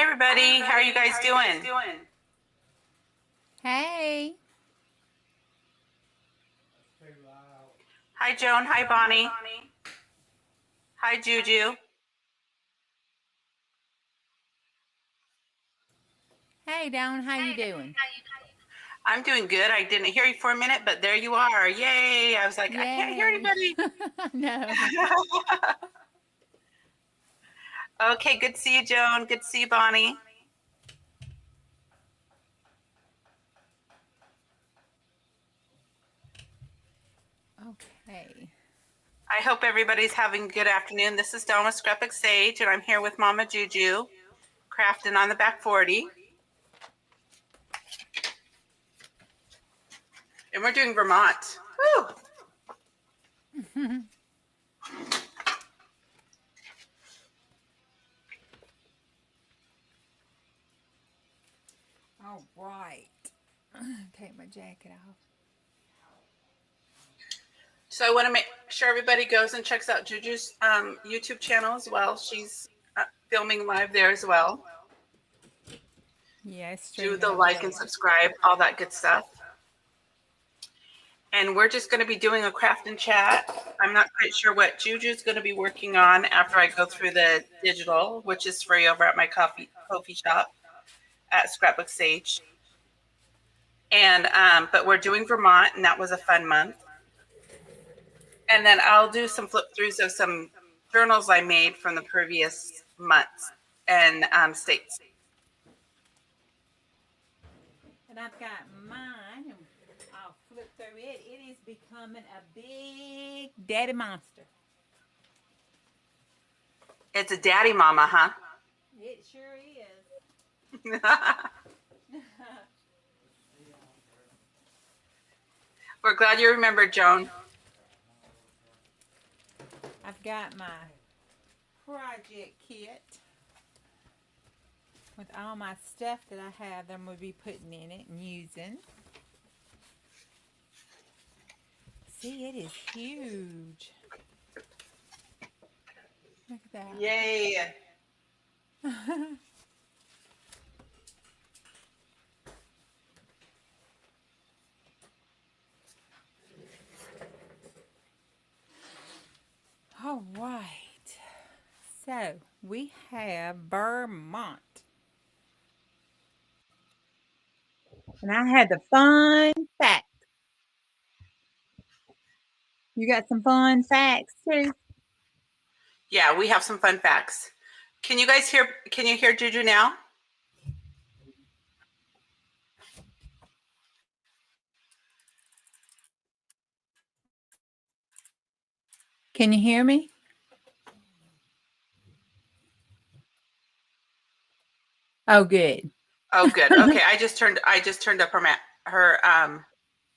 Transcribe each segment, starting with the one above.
Hi, everybody. How are you guys doing? Hey. Hi, Joan. Hi, Bonnie. Hi, JuJu. Hey, Dawn. How you doing? I'm doing good. I didn't hear you for a minute, but there you are. Yay. I was like, I can't hear Yay. anybody. No. Okay, good to see you, Joan. Good to see you, Bonnie. Okay. I hope everybody's having a good afternoon. This is Dawn with Scrapbook Sage, and I'm here with Mama JuJu, Craftin on the back 40. And we're doing Vermont. Woo! All right. Take my jacket off. So I want to make sure everybody goes and checks out JuJu's YouTube channel as well. She's filming live there as well. Yes, Do the like and subscribe, all that good stuff. And we're just going to be doing a craft and chat. I'm not quite sure what JuJu's going to be working on after I go through the digital, which is free over at my coffee shop at Scrapbook Sage. And but we're doing Vermont, and that was a fun month. And then I'll do some flip throughs of some journals I made from the previous months and states. And I've got mine, and I'll flip through it. It is becoming a big daddy monster. It's a daddy mama, huh? It sure is. We're glad you remembered, Joan. I've got my project kit with all my stuff that I have that I'm going to be putting in it and using. See, it is huge. Look at that. Yay. All right. So we have Vermont. And I had the fun fact. You got some fun facts too? Yeah, we have some fun facts. Can you guys hear? Can you hear JuJu now? Can you hear me? Oh, good. Oh, good. Okay, I just turned up her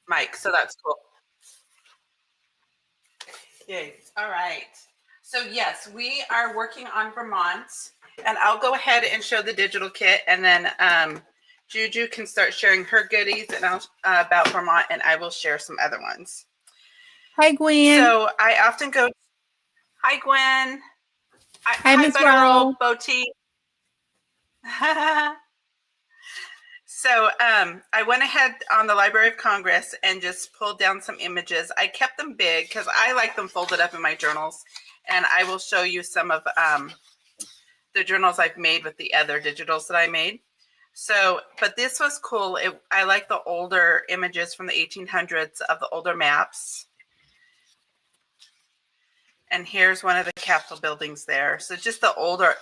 mic, so that's cool. Yay! All right. So yes, we are working on Vermont, and I'll go ahead and show the digital kit, and then JuJu can start sharing her goodies and about Vermont, and I will share some other ones. Hi, Gwen. So I often go. Hi, Gwen. Hi, Miss Roll. Boti. So I went ahead on the Library of Congress and just pulled down some images. I kept them big because I like them folded up in my journals, and I will show you some of the journals I've made with the other digitals that I made. So, but this was cool. I like the older images from the 1800s of the older maps. And here's one of the Capitol buildings there. So just the older,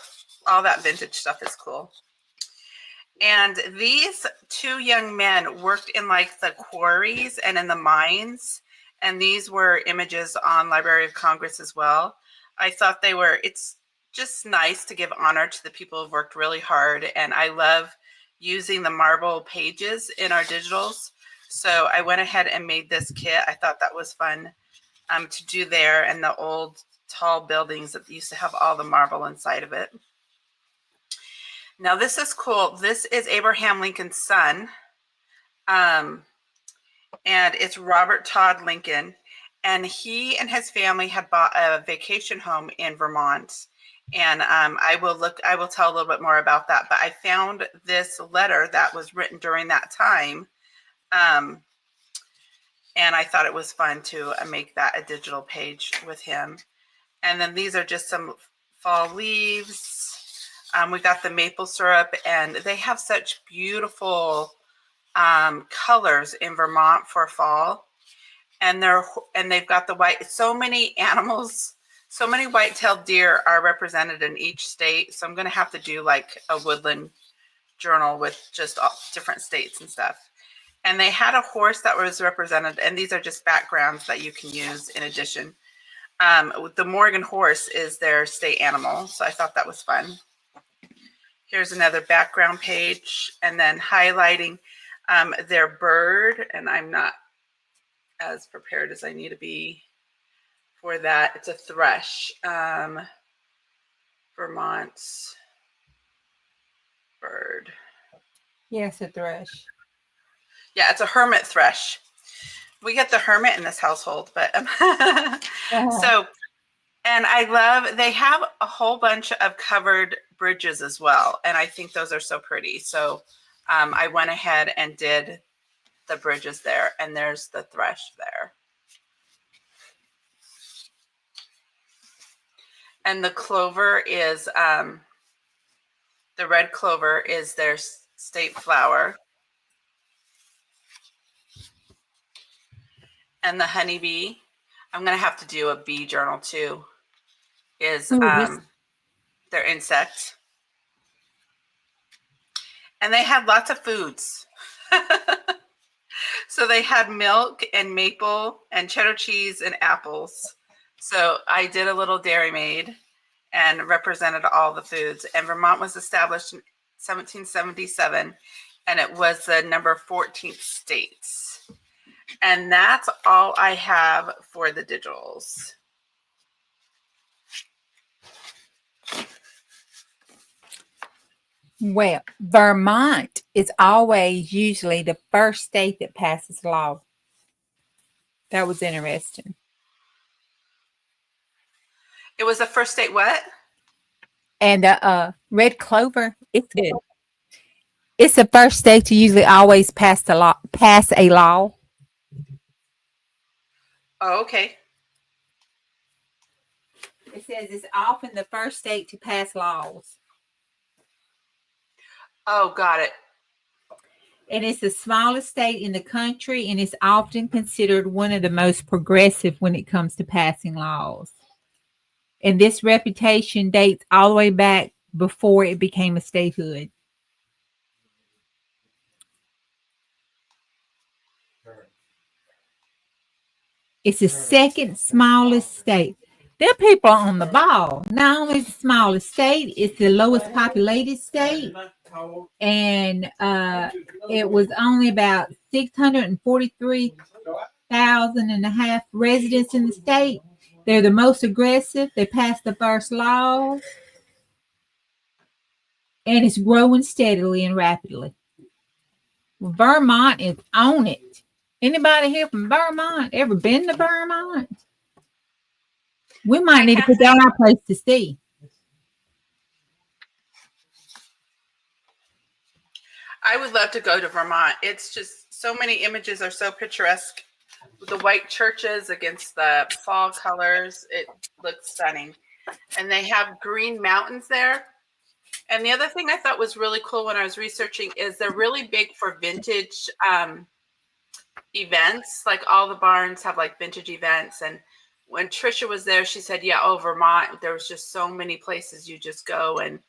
all that vintage stuff is cool. And these two young men worked in like the quarries and in the mines. And these were images on Library of Congress as well. I thought they were, it's just nice to give honor to the people who've worked really hard. And I love using the marble pages in our digitals. So I went ahead and made this kit. I thought that was fun to do there, and the old tall buildings that used to have all the marble inside of it. Now this is cool. This is Abraham Lincoln's son, and it's Robert Todd Lincoln, and he and his family had bought a vacation home in Vermont, And I will tell a little bit more about that. But I found this letter that was written during that time. And I thought it was fun to make that a digital page with him. And then these are just some fall leaves. We got the maple syrup, and they have such beautiful colors in Vermont for fall. And they've got the white. So many animals, so many white-tailed deer are represented in each state. So I'm going to have to do like a woodland journal with just all different states and stuff. And they had a horse that was represented, and these are just backgrounds that you can use in addition. The Morgan horse is their state animal, so I thought that was fun. Here's another background page, and then highlighting their bird, and I'm not as prepared as I need to be for that. It's a thrush. Vermont's bird. Yes, a thrush. Yeah, it's a hermit thrush. We get the hermit in this household, but so, and I love, they have a whole bunch of covered bridges as well. And I think those are so pretty. So I went ahead and did the bridges there, and there's the thrush there. And the clover is, the red clover is their state flower. And the honeybee, I'm going to have to do a bee journal too, is their insect. And they had lots of foods. So they had milk and maple and cheddar cheese and apples. So I did a little Dairy Maid and represented all the foods. And Vermont was established in 1777, and it was the number 14th state. And that's all I have for the digitals. Well, Vermont is always usually the first state that passes law. That was interesting. It was the first state what? And red clover, it's good. It's the first state to usually always pass a law. Oh, okay. It says it's often the first state to pass laws. Oh, got it. And it's the smallest state in the country, and it's often considered one of the most progressive when it comes to passing laws. And this reputation dates all the way back before it became a statehood. It's the second smallest state. There are people on the ball. Not only is the smallest state, it's the lowest populated state. And it was only about 643,500 residents in the state. They're the most aggressive. They passed the first law. And it's growing steadily and rapidly. Vermont is on it. Anybody here from Vermont? Ever been to Vermont? We might need to put that on our place to see. I would love to go to Vermont. It's just so many images are so picturesque. The white churches against the fall colors. It looks stunning. And they have green mountains there. And the other thing I thought was really cool when I was researching is they're really big for vintage events. Like all the barns have like vintage events. And when Trisha was there, she said, yeah, Vermont, there was just so many places you just go, and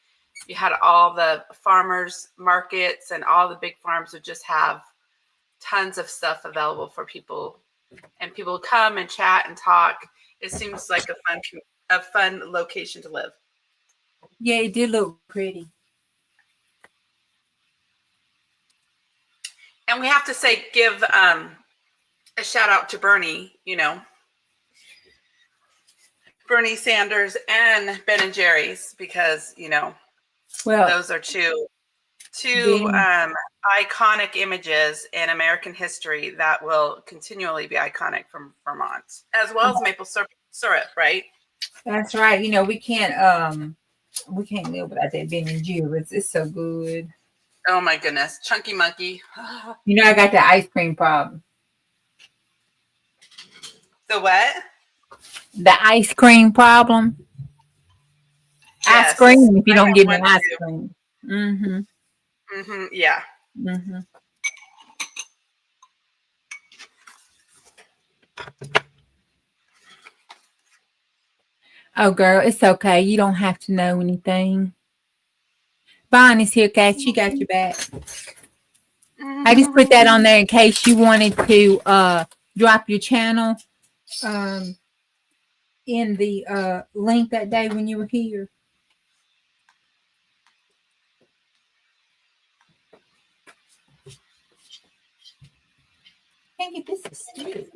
you had all the farmers markets, and all the big farms would just have tons of stuff available for people, and people would come and chat and talk. It seems like a fun location to live. Yeah, it did look pretty. And we have to say, give a shout out to Bernie, Bernie Sanders and Ben and Jerry's, because, well, those are two iconic images in American history that will continually be iconic from Vermont, as well as maple syrup, right? That's right. We can't We can't live without that Ben and Jerry's. It's so good. Oh my goodness. Chunky Monkey. You know, I got the ice cream problem. The what? The ice cream problem. I Yes. scream if you I don't have give me one ice too. cream. Mm-hmm. Yeah. Mm-hmm. Oh, girl, it's okay. You don't have to know anything. Bonnie's here, Kat. She got your back. I just put that on there in case you wanted to drop your channel in the link that day when you were here. Can't get this stiff.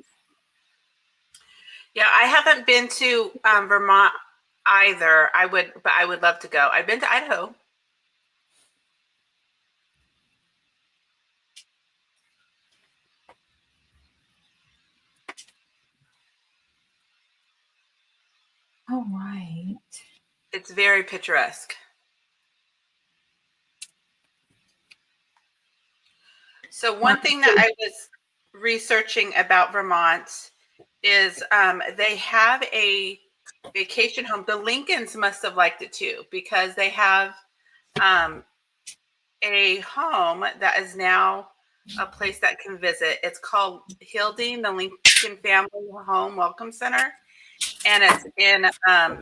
Yeah, I haven't been to Vermont either. But I would love to go. I've been to Idaho. All right. It's very picturesque. So one thing that I was researching about Vermont is they have a vacation home. The Lincolns must have liked it too, because they have a home that is now a place that can visit. It's called Hilding, the Lincoln Family Home Welcome Center, and it's in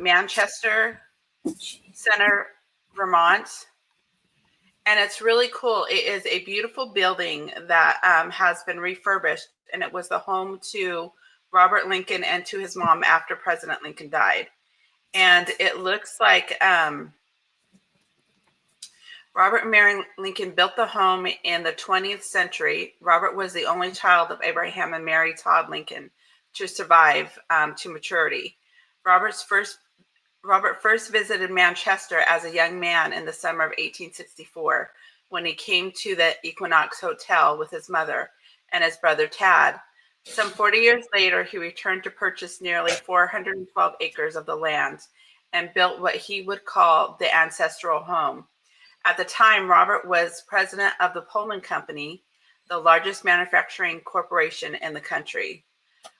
Manchester Center, Vermont. And it's really cool. It is a beautiful building that has been refurbished, and it was the home to Robert Lincoln and to his mom after President Lincoln died. And it looks like Robert and Mary Lincoln built the home in the 20th century. Robert was the only child of Abraham and Mary Todd Lincoln to survive to maturity. Robert first visited Manchester as a young man in the summer of 1864 when he came to the Equinox Hotel with his mother and his brother Tad. Some 40 years later, he returned to purchase nearly 412 acres of the land and built what he would call the ancestral home. At the time, Robert was president of the Pullman Company, the largest manufacturing corporation in the country.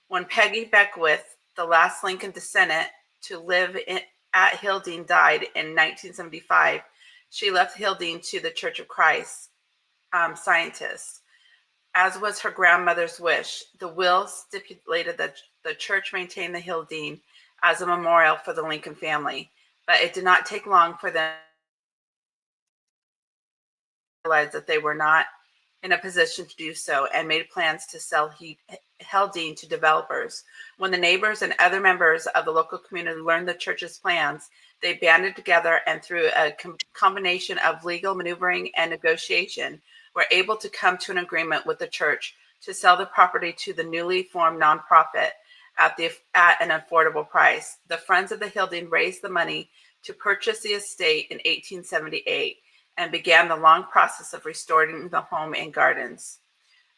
When Peggy Beckwith, the last Lincoln descendant to live at Hilding, died in 1975, she left Hilding to the Church of Christ scientists, as was her grandmother's wish. The will stipulated that the church maintain the Hilding as a memorial for the Lincoln family, but it did not take long for them to realize that they were not in a position to do so and made plans to sell Hilding to developers. When the neighbors and other members of the local community learned the church's plans, they banded together and through a combination of legal maneuvering and negotiation were able to come to an agreement with the church to sell the property to the newly formed nonprofit at an affordable price. The Friends of the Hilding raised the money to purchase the estate in 1878 and began the long process of restoring the home and gardens.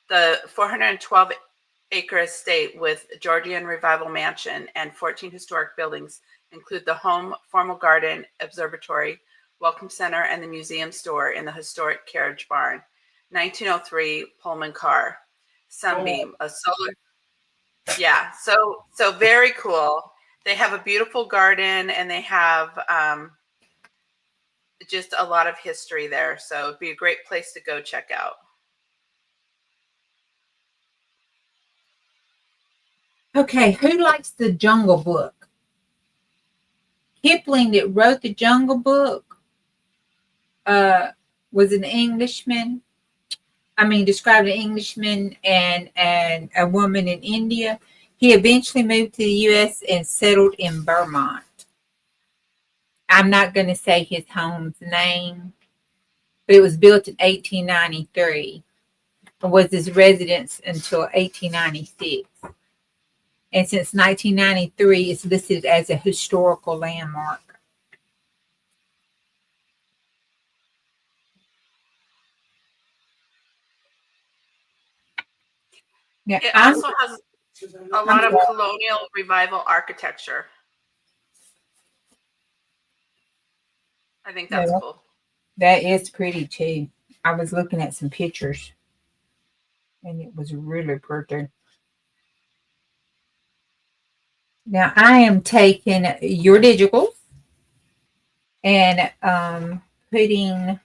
The 412-acre estate with Georgian Revival Mansion and 14 historic buildings include the home, formal garden, observatory, welcome center, and the museum store in the historic carriage barn. 1903 Pullman car, Sunbeam, a solar. Yeah, so very cool. They have a beautiful garden, and they have just a lot of history there. So it'd be a great place to go check out. Okay, who likes the Jungle Book? Kipling, that wrote the Jungle Book, was an Englishman. Described an Englishman and a woman in India. He eventually moved to the U.S. and settled in Vermont. I'm not going to say his home's name, but it was built in 1893 and was his residence until 1896. And since 1993, it's listed as a historical landmark. Now, It also has a lot of colonial revival architecture. I think Yeah, that's cool. that is pretty too. I was looking at some pictures and it was really pretty. Now I am taking your digitals and putting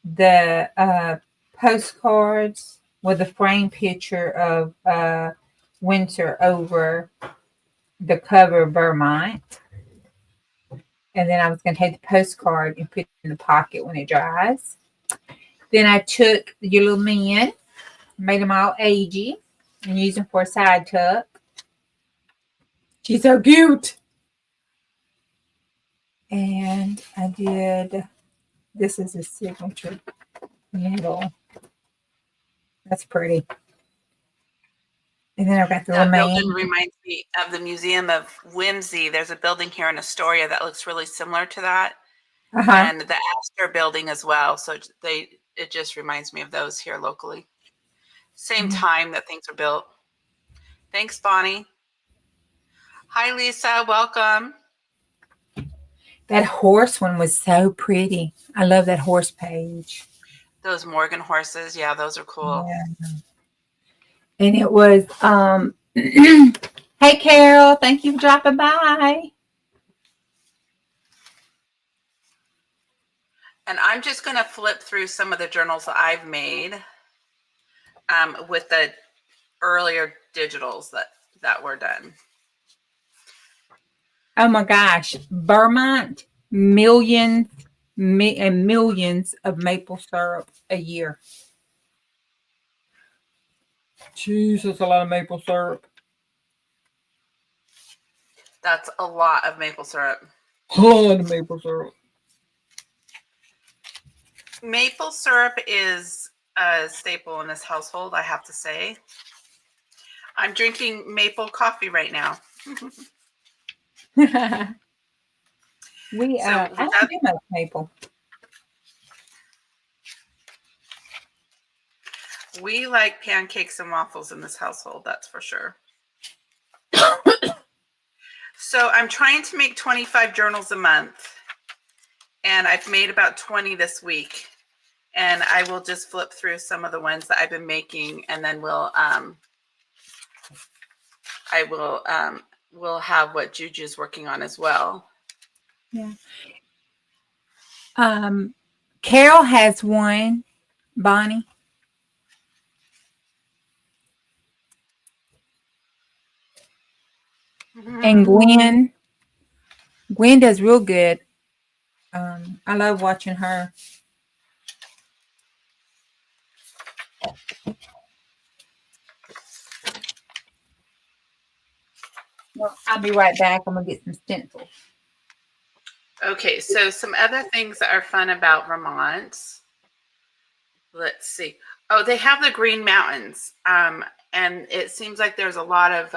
the postcards with a frame picture of winter over the cover of Vermont. And then I was going to take the postcard and put it in the pocket when it dries. Then I took your little men, made them all agey, and used them for a side tuck. She's so cute. And I did, this is a signature needle. That's pretty. And then I've got the little That building man. reminds me of the Museum of Whimsy. There's a building here in Astoria that looks really similar to that, Uh-huh. and the Astor building as well. So it just reminds me of those here locally. Same time that things were built. Thanks, Bonnie. Hi, Lisa. Welcome. That horse one was so pretty. I love that horse page. Those Morgan horses. Yeah, those are cool. Yeah. And it was, hey, Carol, thank you for dropping by. And I'm just going to flip through some of the journals that I've made with the earlier digitals that were done. Oh my gosh, Vermont, millions and millions of maple syrup a year. Jesus, a lot of maple syrup. That's a lot of maple syrup. A lot of maple syrup. Maple syrup is a staple in this household, I have to say. I'm drinking maple coffee right now. I don't do much maple. We like pancakes and waffles in this household, that's for sure. So I'm trying to make 25 journals a month, and I've made about 20 this week. And I will just flip through some of the ones that I've been making, and then we'll have what JuJu's working on as well. Yeah. Carol has one, Bonnie. And Gwen does real good. I love watching her. Well, I'll be right back. I'm gonna get some stencils. Okay, so some other things that are fun about Vermont. Let's see. Oh, they have the Green Mountains, and it seems like there's a lot of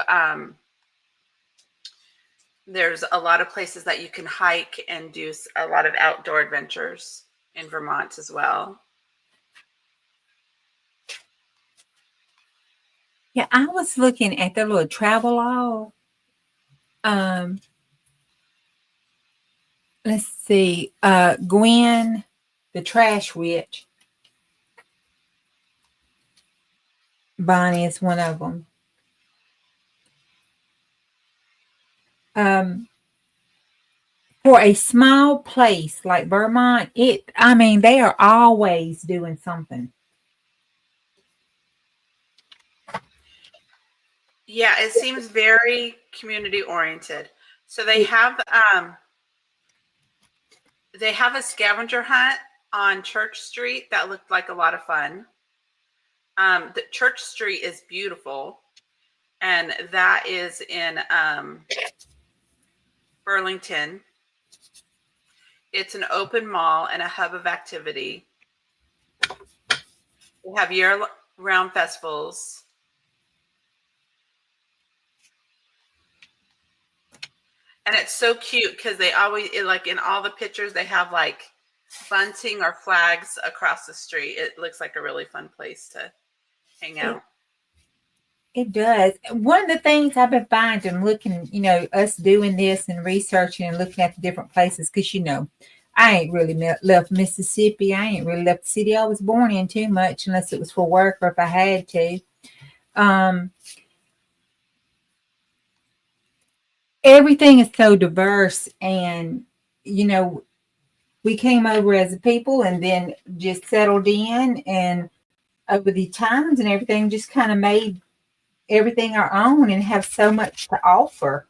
places that you can hike and do a lot of outdoor adventures in Vermont as well. Yeah, I was looking at the little travel log. Let's see. Gwen, the trash witch. Bonnie is one of them. For a small place like Vermont, they are always doing something. Yeah, it seems very community oriented. So they have a scavenger hunt on Church Street that looked like a lot of fun. The Church Street is beautiful, and that is in Burlington. It's an open mall and a hub of activity. We have year-round festivals. And it's so cute because they always, like in all the pictures, they have like bunting or flags across the street. It looks like a really fun place to hang out. It does. One of the things I've been finding, looking, us doing this and researching and looking at the different places, because, I ain't really left Mississippi. I ain't really left the city I was born in too much unless it was for work or if I had to. Um, Everything is so diverse, and you know, we came over as a people and then just settled in, and over the times and everything just kind of made everything our own and have so much to offer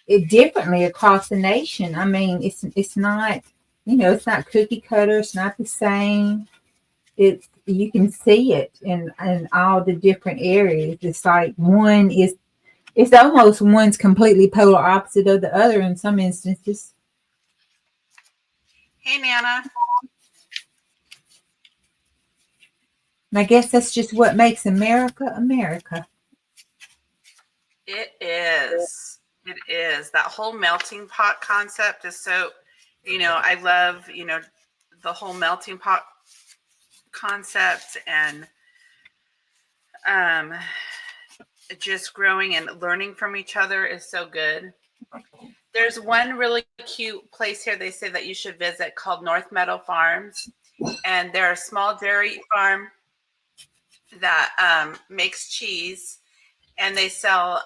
it differently across the nation. I mean, it's not, it's not cookie cutter, it's not the same. It's, you can see it in all the different areas. It's like it's almost one's completely polar opposite of the other in some instances. Hey, Nana. And I guess that's just what makes America America. It is. It is. That whole melting pot concept is so, I love, the whole melting pot concept, and just growing and learning from each other is so good. There's one really cute place here they say that you should visit called North Meadow Farms, and they're a small dairy farm that makes cheese, and they sell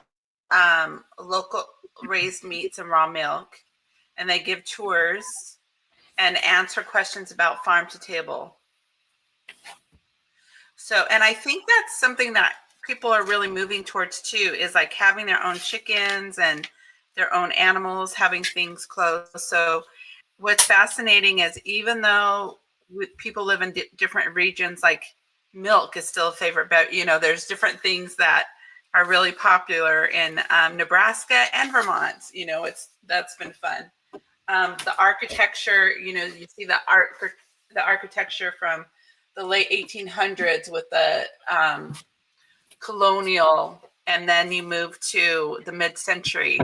local raised meats and raw milk, and they give tours and answer questions about farm to table. So, and I think that's something that people are really moving towards too, is like having their own chickens and their own animals, having things close. So what's fascinating is even though people live in different regions, like milk is still a favorite, but there's different things that are really popular in Nebraska and Vermont. That's been fun. The architecture, you see the architecture from the late 1800s with the colonial, and then you move to the mid-century.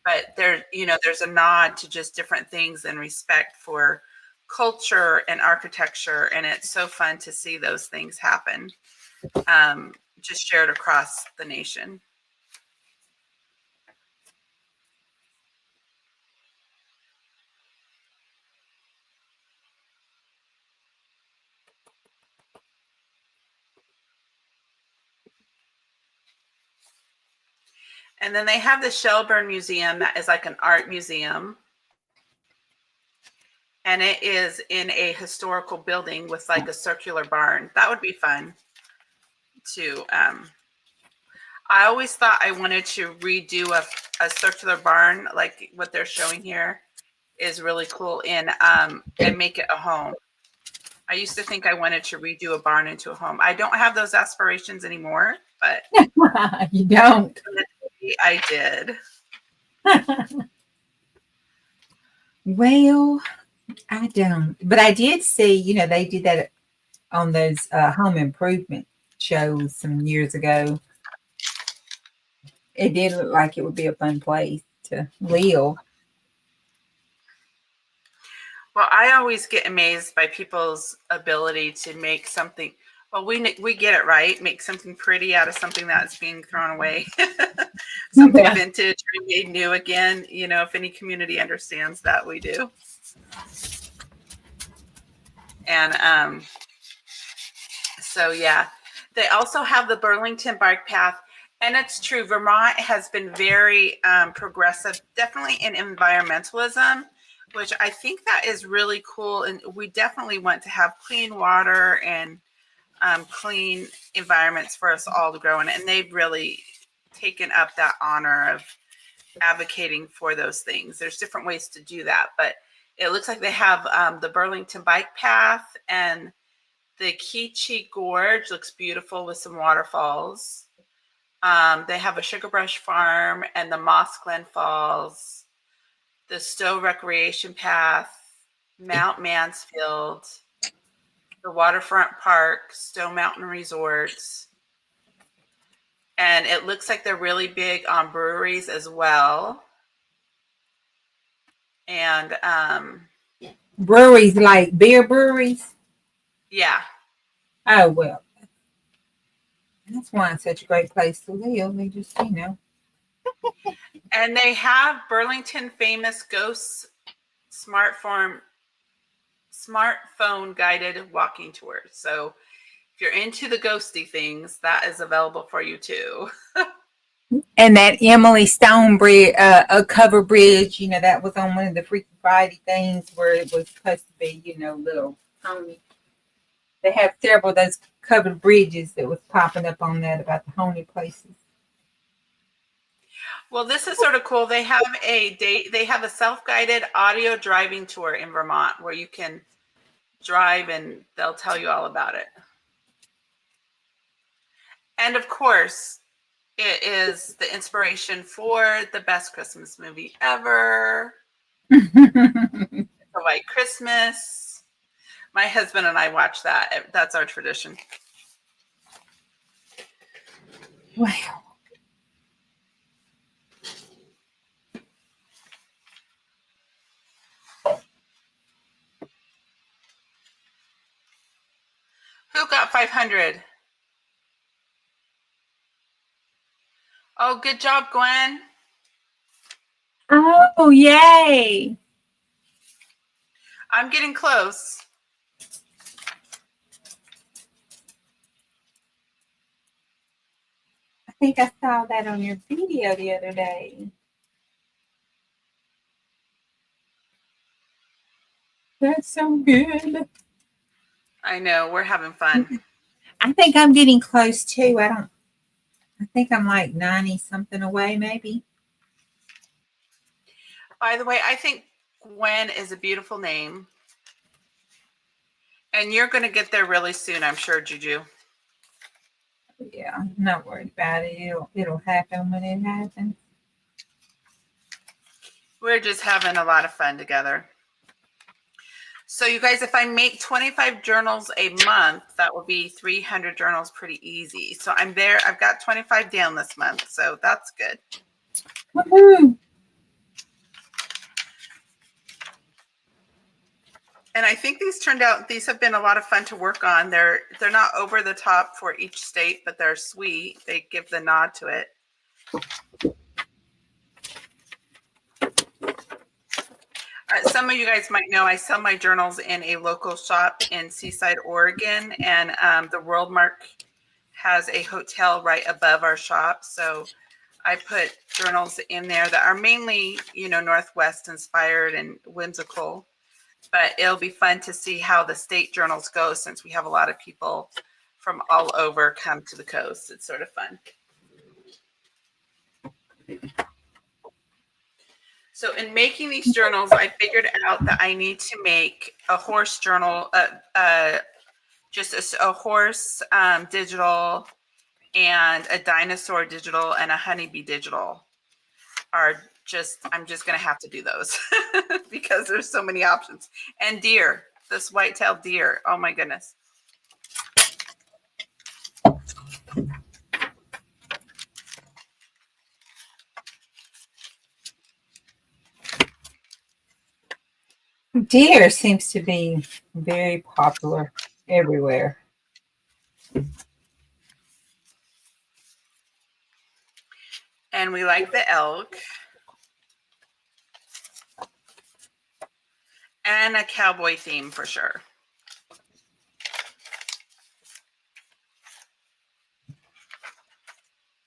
But there's a nod to just different things and respect for culture and architecture, and it's so fun to see those things happen, just shared across the nation. And then they have the Shelburne Museum that is like an art museum. And it is in a historical building with like a circular barn. That would be fun to. I always thought I wanted to redo a circular barn like what they're showing here is really cool and make it a home. I used to think I wanted to redo a barn into a home. I don't have those aspirations anymore, but You don't. I did. Well, I don't. But I did see, they did that on those home improvement shows some years ago. It did look like it would be a fun place to live. Well, I always get amazed by people's ability to make something. Well, we get it right. Make something pretty out of something that's being thrown away. Something vintage, remade new again. If any community understands that, we do. And so yeah, they also have the Burlington Bike Path, and it's true. Vermont has been very progressive, definitely in environmentalism, which I think that is really cool. And we definitely want to have clean water and clean environments for us all to grow in. And they've really taken up that honor of advocating for those things. There's different ways to do that, but it looks like they have the Burlington Bike Path, and the Keechee Gorge looks beautiful with some waterfalls. They have a Sugar Brush Farm and the Moss Glen Falls, the Stowe Recreation Path, Mount Mansfield, the Waterfront Park, Stowe Mountain Resorts. And it looks like they're really big on breweries as well. And breweries like beer breweries? Yeah. Oh, well. That's why it's such a great place to live. They just, And they have Burlington famous Ghost Smart Farm smartphone guided walking tours. So if you're into the ghosty things, that is available for you too. And that Emily Stone bridge, a cover bridge, that was on one of the Freaky Friday things where it was supposed to be, little pony. They have several of those covered bridges that was popping up on that about the honey places. Well, this is sort of cool. They have a self-guided audio driving tour in Vermont where you can drive and they'll tell you all about it. And of course, it is the inspiration for the best Christmas movie ever. The White Christmas. My husband and I watch that. That's our tradition. Wow. Who got 500? Oh, good job, Gwen. Oh, yay. I'm getting close. I think I saw that on your video the other day. That's so good. I know, we're having fun. I think I'm getting close too. I think I'm like 90 something away, maybe. By the way, I think Gwen is a beautiful name. And you're going to get there really soon, I'm sure, JuJu. Yeah, I'm not worried about it. It'll happen when it happens. We're just having a lot of fun together. So you guys, if I make 25 journals a month, that will be 300 journals pretty easy. So I'm there. I've got 25 down this month. So that's good. Woohoo! And I think these have been a lot of fun to work on. They're not over the top for each state, but they're sweet. They give the nod to it. Some of you guys might know I sell my journals in a local shop in Seaside, Oregon, and the World Mark has a hotel right above our shop. So I put journals in there that are mainly, Northwest inspired and whimsical. But it'll be fun to see how the state journals go since we have a lot of people from all over come to the coast. It's sort of fun. So in making these journals, I figured out that I need to make a horse journal, just a horse digital and a dinosaur digital and a honeybee digital I'm just going to have to do those because there's so many options. And deer, this white-tailed deer. Oh my goodness. Deer seems to be very popular everywhere. And we like the elk. And a cowboy theme for sure.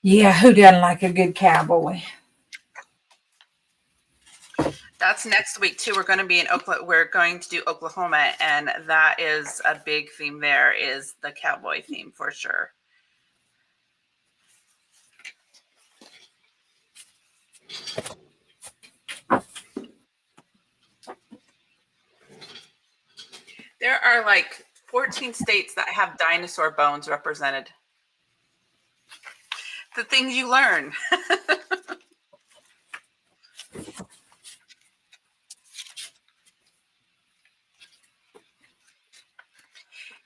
Yeah, who doesn't like a good cowboy? That's next week too. We're going to be in Oklahoma. We're going to do Oklahoma, and that is a big theme. There is the cowboy theme for sure. There are like 14 states that have dinosaur bones represented. The things you learn.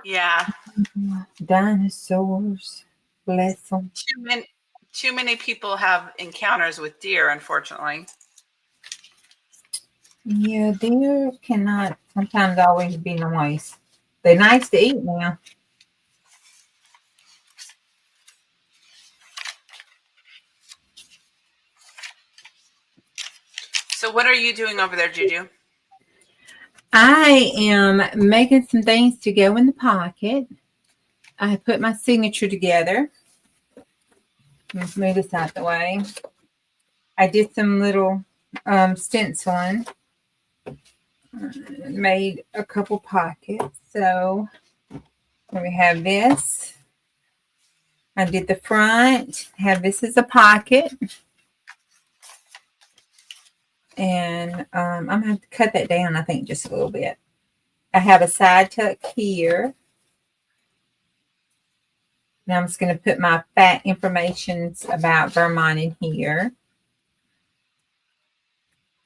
Yeah. Dinosaurs. Bless them. Too many people have encounters with deer, unfortunately. Yeah, deer cannot sometimes always be nice. They're nice to eat now. So what are you doing over there, JuJu? I am making some things to go in the pocket. I put my signature together. Let's move this out the way. I did some little stenciling. Made a couple pockets. So here we have this. I did the front. Have this as a pocket. And I'm going to have to cut that down, I think, just a little bit. I have a side tuck here. Now I'm just going to put my fact information about Vermont in here.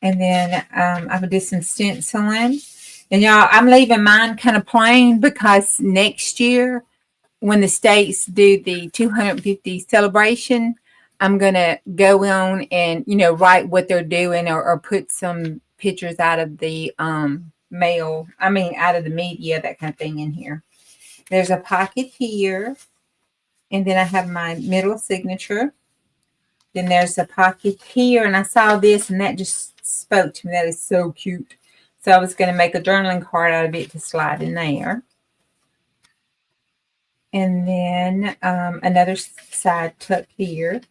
And then I will do some stenciling. And y'all, I'm leaving mine kind of plain because next year, when the states do the 250 celebration, I'm going to go on and, write what they're doing or put some pictures out of the out of the media, that kind of thing in here. There's a pocket here. And then I have my middle signature. Then there's a pocket here. And I saw this and that just spoke to me. That is so cute. So I was going to make a journaling card out of it to slide in there. And then another side tuck here.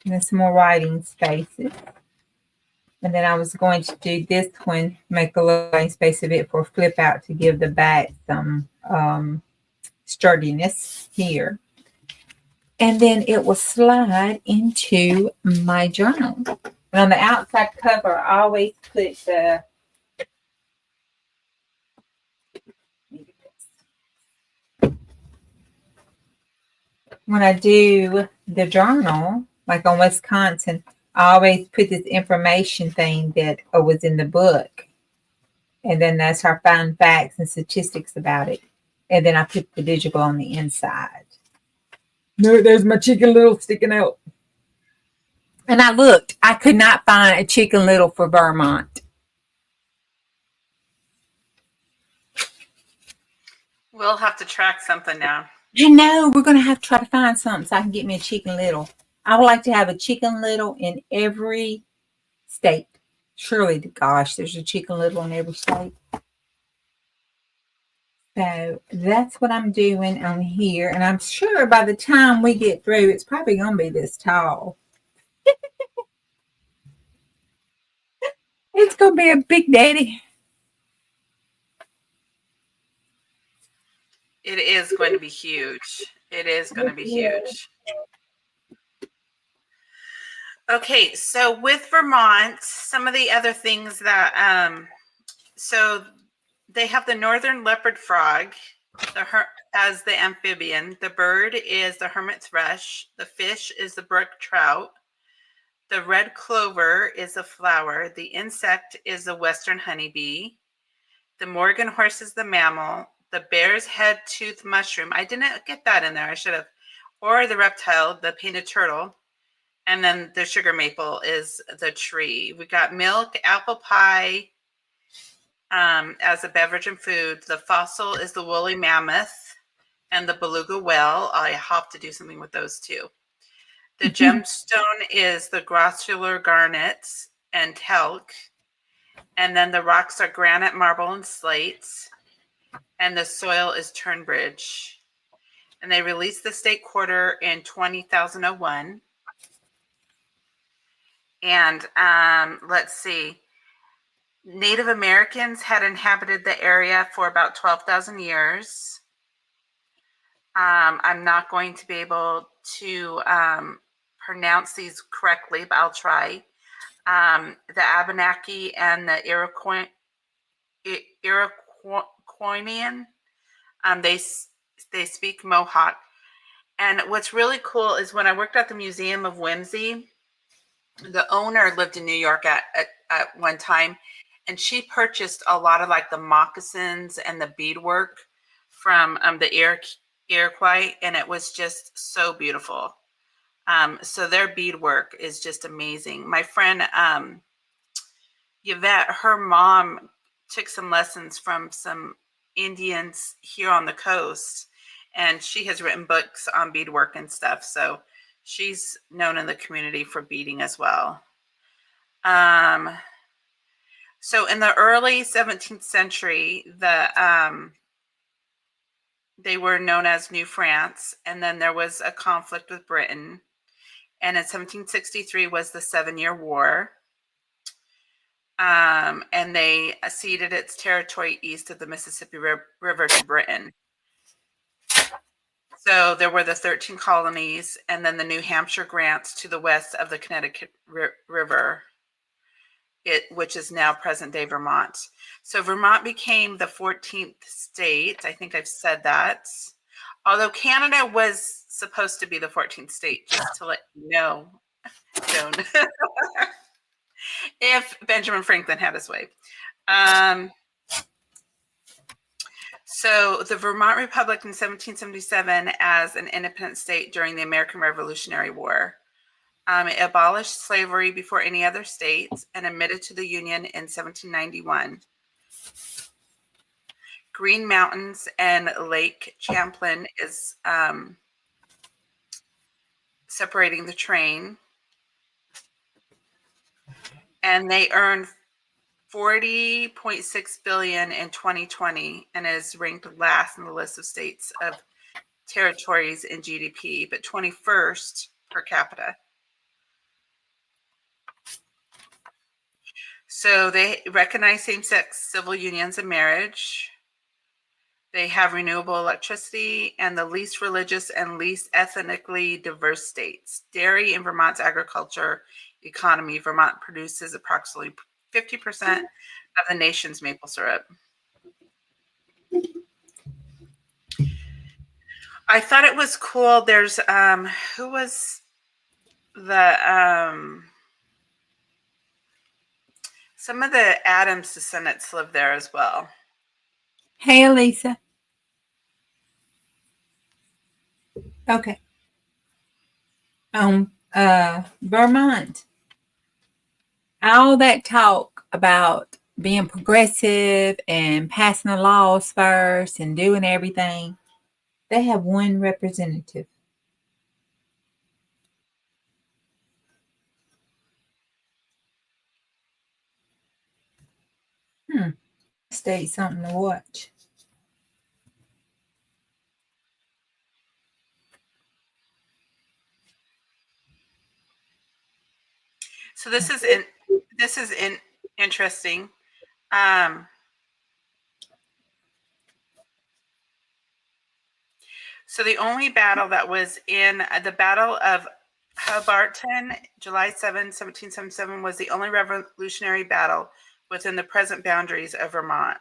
And then some more writing spaces. And then I was going to do this one, make a little writing space of it for flip out to give the back some sturdiness here. And then it will slide into my journal. And on the outside cover, I always put the when I do the journal, like on Wisconsin, I always put this information thing that was in the book. And then that's our fun facts and statistics about it. And then I put the digital on the inside. No, there's my Chicken Little sticking out. And I looked. I could not find a Chicken Little for Vermont. We'll have to track something now. I know. We're going to have to try to find something so I can get me a Chicken Little. I would like to have a Chicken Little in every state. Surely, gosh, there's a Chicken Little in every state. So that's what I'm doing on here. And I'm sure by the time we get through, it's probably going to be this tall. It's going to be a big daddy. It is going to be huge. It is going to be huge. Okay, so with Vermont, some of the other things that, so they have the northern leopard frog as the amphibian. The bird is the hermit thrush. The fish is the brook trout. The red clover is a flower. The insect is the western honeybee. The Morgan horse is the mammal. The bear's head tooth mushroom. I didn't get that in there. I should have. Or the reptile, the painted turtle. And then the sugar maple is the tree. We got milk, apple pie as a beverage and food. The fossil is the woolly mammoth and the beluga whale. I have to do something with those two. The gemstone is the grossular garnet and talc. And then the rocks are granite, marble, and slates. And the soil is Turnbridge. And they released the state quarter in 2001. And let's see. Native Americans had inhabited the area for about 12,000 years. I'm not going to be able to pronounce these correctly, but I'll try. The Abenaki and the Iroquoian, they speak Mohawk. And what's really cool is when I worked at the Museum of Whimsy, the owner lived in New York at one time, and she purchased a lot of like the moccasins and the beadwork from the Iroquois, and it was just so beautiful. So their beadwork is just amazing. My friend Yvette, her mom took some lessons from some Indians here on the coast, and she has written books on beadwork and stuff. So she's known in the community for beading as well. So in the early 17th century, they were known as New France, and then there was a conflict with Britain. And in 1763 was the 7-Year War. And they ceded its territory east of the Mississippi River to Britain. So there were the 13 colonies, and then the New Hampshire grants to the west of the Connecticut River, which is now present-day Vermont. So Vermont became the 14th state. I think I've said that. Although Canada was supposed to be the 14th state, just to let you know, Joan, if Benjamin Franklin had his way. So the Vermont Republic in 1777 as an independent state during the American Revolutionary War. It abolished slavery before any other states and admitted to the Union in 1791. Green Mountains and Lake Champlain is separating the train. And they earned $40.6 billion in 2020 and is ranked last in the list of states of territories in GDP, but 21st per capita. So they recognize same-sex civil unions and marriage. They have renewable electricity and the least religious and least ethnically diverse states. Dairy in Vermont's agriculture economy. Vermont produces approximately 50% of the nation's maple syrup. I thought it was cool. There's who was the some of the Adams descendants live there as well. Hey, Elisa. Okay. Vermont. All that talk about being progressive and passing the laws first and doing everything, they have one representative. State something to watch. So this is interesting. So the only battle that was in the Battle of Hubbardton, July 7, 1777, was the only revolutionary battle within the present boundaries of Vermont.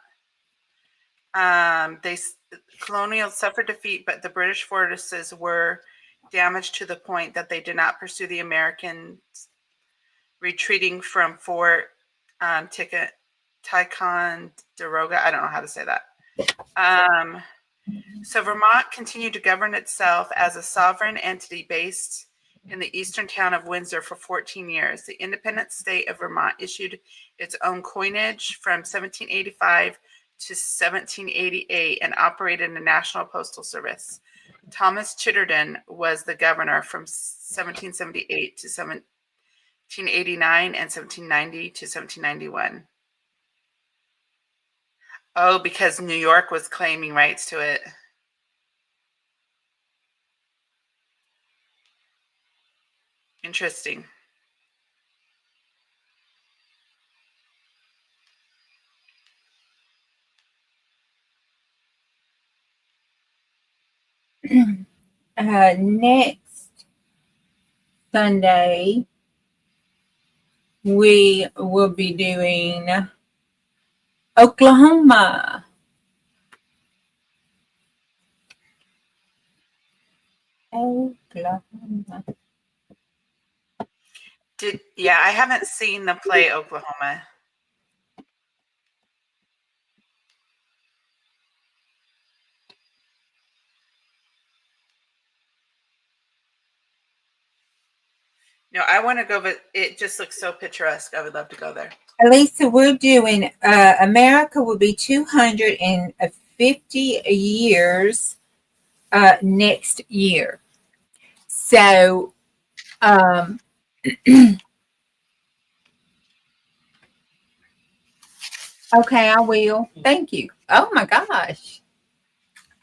Colonials suffered defeat, but the British fortresses were damaged to the point that they did not pursue the Americans retreating from Fort Ticonderoga. I don't know how to say that. So Vermont continued to govern itself as a sovereign entity based in the eastern town of Windsor for 14 years. The independent state of Vermont issued its own coinage from 1785 to 1788 and operated a national postal service. Thomas Chittenden was the governor from 1778 to 1789 and 1790 to 1791. Oh, because New York was claiming rights to it. Interesting. Next Sunday, we will be doing Oklahoma. Oklahoma. I haven't seen the play Oklahoma. No, I want to go, but it just looks so picturesque. I would love to go there. Lisa, we're doing America will be 250 years next year. So, Okay, I will. Thank you. Oh my gosh.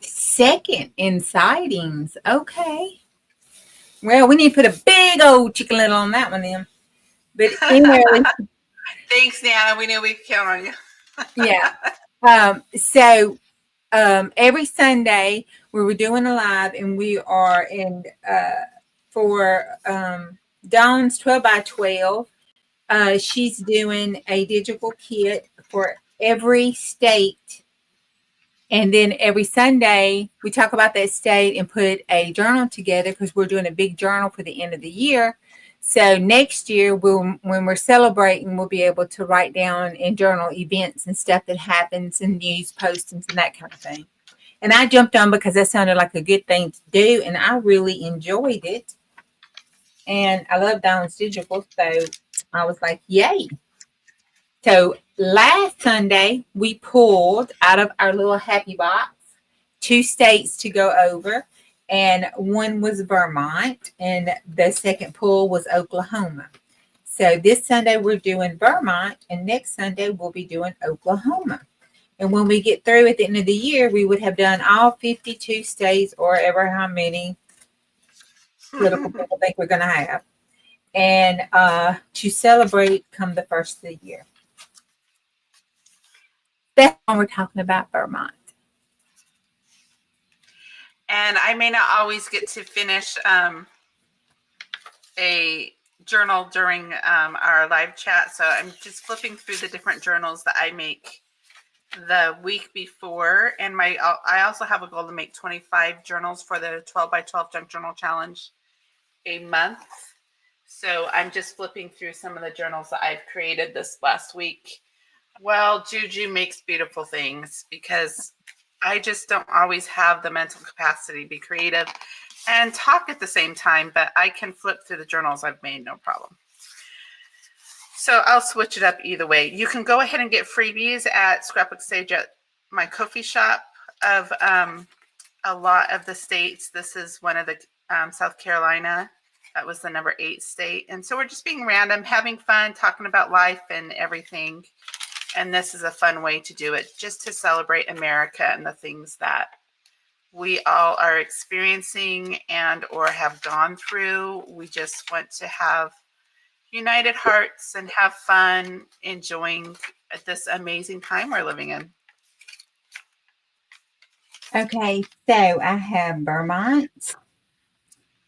Second in sightings. Okay. Well, we need to put a big old chicken little on that one then. But anyway, Thanks, Nana. We knew we could count on you. yeah. So every Sunday we were doing a live, and we are in for Dawn's 12 by 12. She's doing a digital kit for every state. And then every Sunday, we talk about that state and put a journal together because we're doing a big journal for the end of the year. So next year, when we're celebrating, we'll be able to write down and journal events and stuff that happens and news postings and that kind of thing. And I jumped on because that sounded like a good thing to do, and I really enjoyed it. And I love Dawn's Digital, so I was like, yay. So last Sunday, we pulled out of our little happy box 2 states to go over, and one was Vermont, and the second pull was Oklahoma. So this Sunday, we're doing Vermont, and next Sunday, we'll be doing Oklahoma. And when we get through at the end of the year, we would have done all 52 states or ever how many political people think we're going to have. And to celebrate come the first of the year. That's when we're talking about Vermont. And I may not always get to finish a journal during our live chat. So I'm just flipping through the different journals that I make the week before. And I also have a goal to make 25 journals for the 12 by 12 junk journal challenge a month. So I'm just flipping through some of the journals that I've created this last week. Well, JuJu makes beautiful things because I just don't always have the mental capacity to be creative and talk at the same time, but I can flip through the journals I've made, no problem. So I'll switch it up either way. You can go ahead and get freebies at Scrapbook Sage at my coffee shop of a lot of the states. This is one of the South Carolina. That was the number 8 state. And so we're just being random, having fun, talking about life and everything. And this is a fun way to do it, just to celebrate America and the things that we all are experiencing and or have gone through. We just want to have united hearts and have fun enjoying this amazing time we're living in. Okay, so I have Vermont,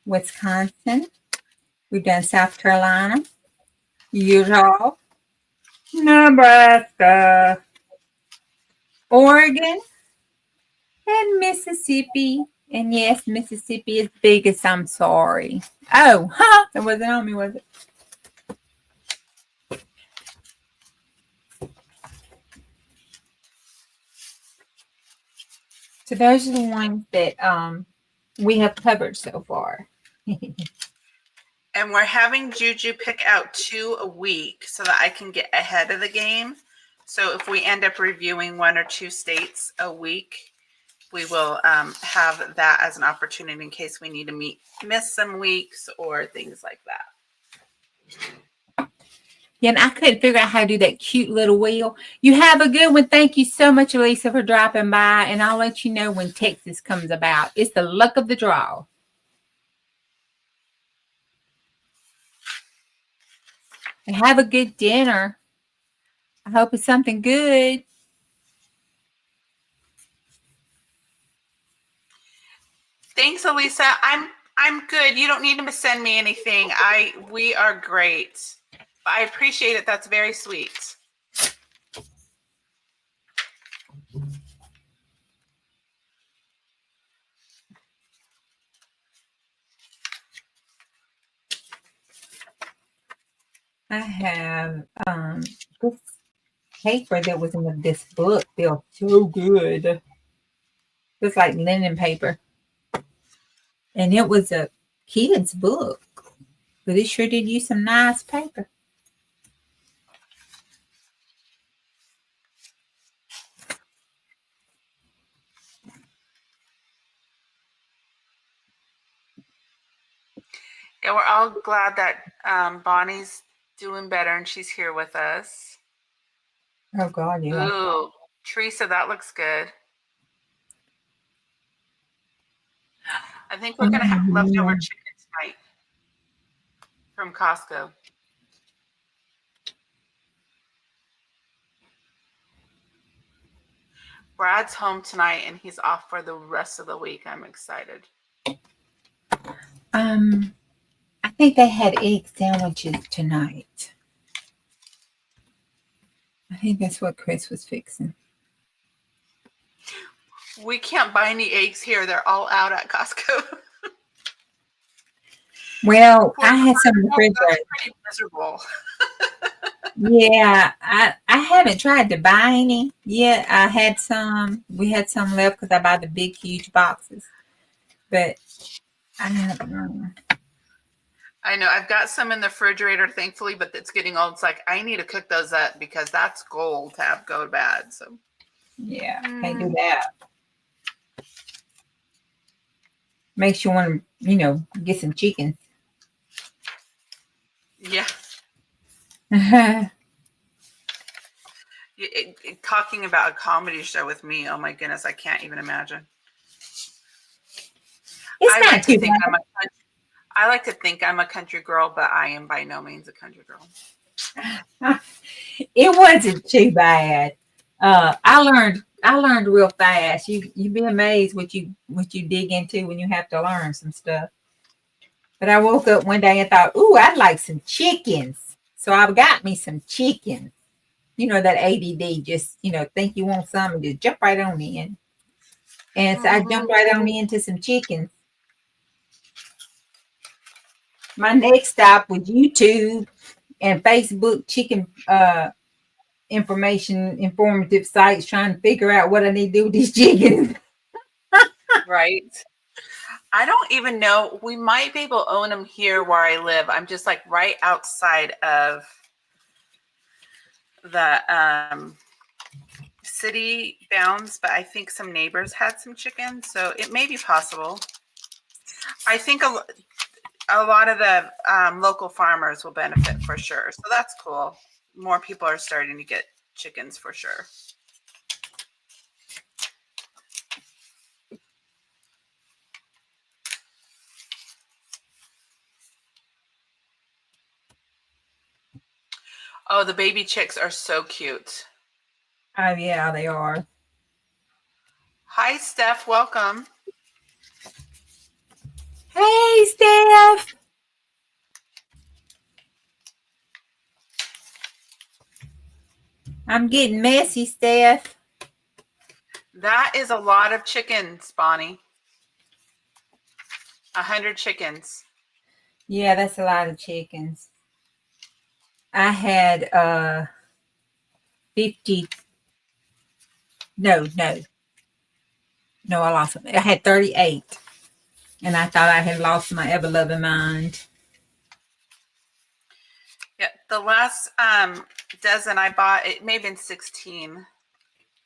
Wisconsin. We've done South Carolina, Utah, Nebraska, Oregon, and Mississippi. And yes, Mississippi is biggest. I'm sorry. Oh, that wasn't on me, was it? So those are the ones that we have covered so far. And we're having JuJu pick out 2 a week so that I can get ahead of the game. So if we end up reviewing 1 or 2 states a week, we will have that as an opportunity in case we need to miss some weeks or things like that. Yeah, and I couldn't figure out how to do that cute little wheel. You have a good one. Thank you so much, Elisa, for dropping by. And I'll let you know when Texas comes about. It's the luck of the draw. And have a good dinner. I hope it's something good. Thanks, Elisa. I'm good. You don't need to send me anything. We are great. I appreciate it. That's very sweet. I have this paper that was in this book. Feels so good. It's like linen paper. And it was a kid's book. But it sure did use some nice paper. Yeah, we're all glad that Bonnie's doing better and she's here with us. Oh God, yeah. Ooh, Teresa, that looks good. I think we're gonna have leftover Yeah. chicken tonight from Costco. Brad's home tonight and he's off for the rest of the week. I'm excited. I think they had egg sandwiches tonight. I think that's what Chris was fixing. We can't buy any eggs here. They're all out at Costco. Well, I had some in the refrigerator. That's pretty miserable. Yeah, I haven't tried to buy any yet. I had some. We had some left because I buy the big, huge boxes. But I don't know. I know. I've got some in the refrigerator, thankfully, but it's getting old. It's like I need to cook those up because that's gold to have go bad. So Yeah, can't do that. Makes you want to, get some chicken. yeah. Talking about a comedy show with me, oh my goodness, I can't even imagine. It's not too bad. I like to think I'm a country girl, but I am by no means a country girl. It wasn't too bad. I learned real fast. You'd be amazed what you dig into when you have to learn some stuff. But I woke up one day and thought, "Ooh, I'd like some chickens." So I got me some chickens. That ADD, just think you want some and just jump right on in. And so I jumped right on into some chickens. My next stop was YouTube and Facebook chicken informative sites, trying to figure out what I need to do with these chickens. Right. I don't even know. We might be able to own them here where I live. I'm just like right outside of the city bounds, but I think some neighbors had some chickens, so it may be possible. I think a lot of the local farmers will benefit for sure. So that's cool. More people are starting to get chickens for sure. Oh, the baby chicks are so cute. Oh, yeah, they are. Hi, Steph. Welcome. Hey, Steph. I'm getting messy, Steph. That is a lot of chickens, Bonnie. 100 chickens. Yeah, that's a lot of chickens. I had 50. No, I lost them. I had 38. And I thought I had lost my ever-loving mind. Yeah, the last dozen I bought, it may have been 16,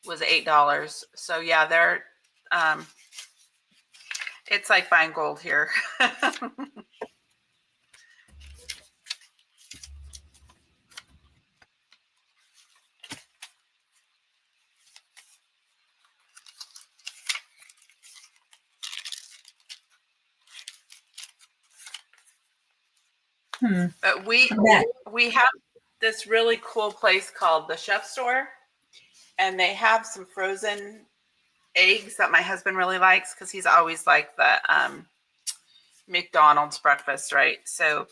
was $8. So yeah, they're it's like buying gold here. But we have this really cool place called the Chef Store, and they have some frozen eggs that my husband really likes because he's always like the McDonald's breakfast, right? So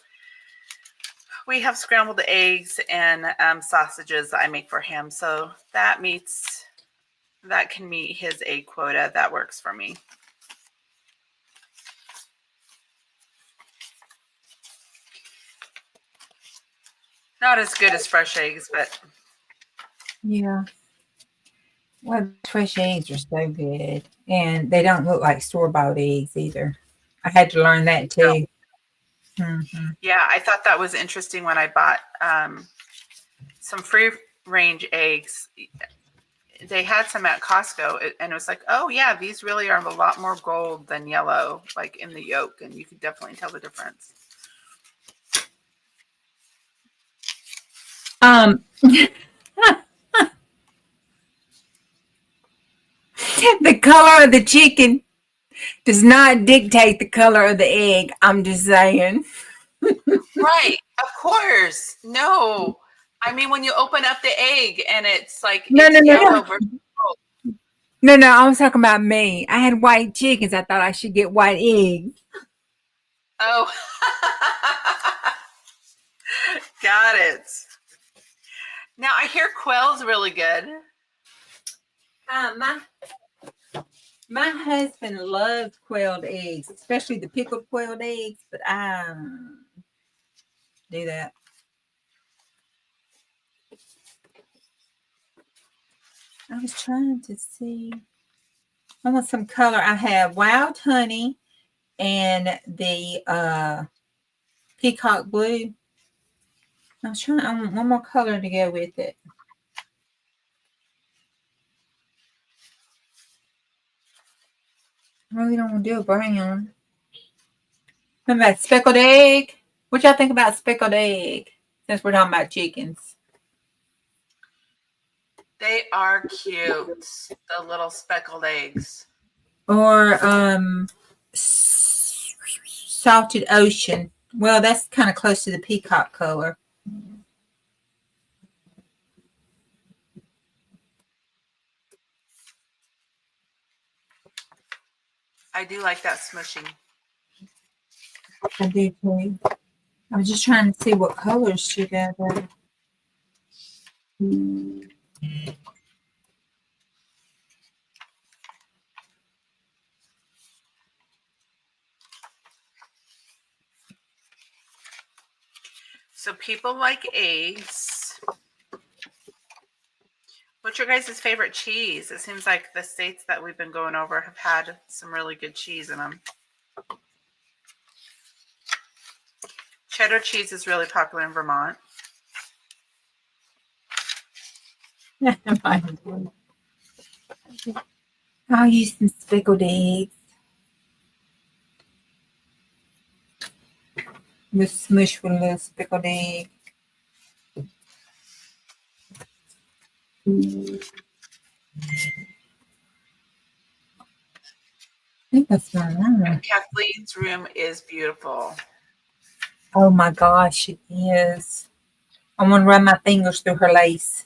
we have scrambled eggs and sausages that I make for him. So that can meet his egg quota. That works for me. Not as good as fresh eggs, but yeah. Well, fresh eggs are so good. And they don't look like store-bought eggs either. I had to learn that too. Mm-hmm. Yeah, I thought that was interesting when I bought some free-range eggs. They had some at Costco, and it was like, oh yeah, these really are a lot more gold than yellow, like in the yolk, and you could definitely tell the difference. The color of the chicken does not dictate the color of the egg. I'm just saying. Right. Of course. No. I mean, when you open up the egg and it's like No, it's no, no, yellow no. versus gold. No, no, I was talking about me. I had white chickens. I thought I should get white eggs. Oh. Got it. Now I hear quail's really good. My husband loves quailed eggs, especially the pickled quailed eggs, but I do that. I was trying to see. I want some color. I have wild honey and the peacock blue. I want one more color to go with it. I really don't want to do a brown. What about speckled egg? What y'all think about speckled egg? Since we're talking about chickens. They are cute. The little speckled eggs. Or salted ocean. Well, that's kind of close to the peacock color. I do like that smushing. I do too. I was just trying to see what colors should go there. So people like eggs. What's your guys' favorite cheese? It seems like the states that we've been going over have had some really good cheese in them. Cheddar cheese is really popular in Vermont. I'll use some speckled eggs. We'll smush with a little speckled egg. I think that's my line. Kathleen's room is beautiful. Oh my gosh, it is. I'm going to run my fingers through her lace.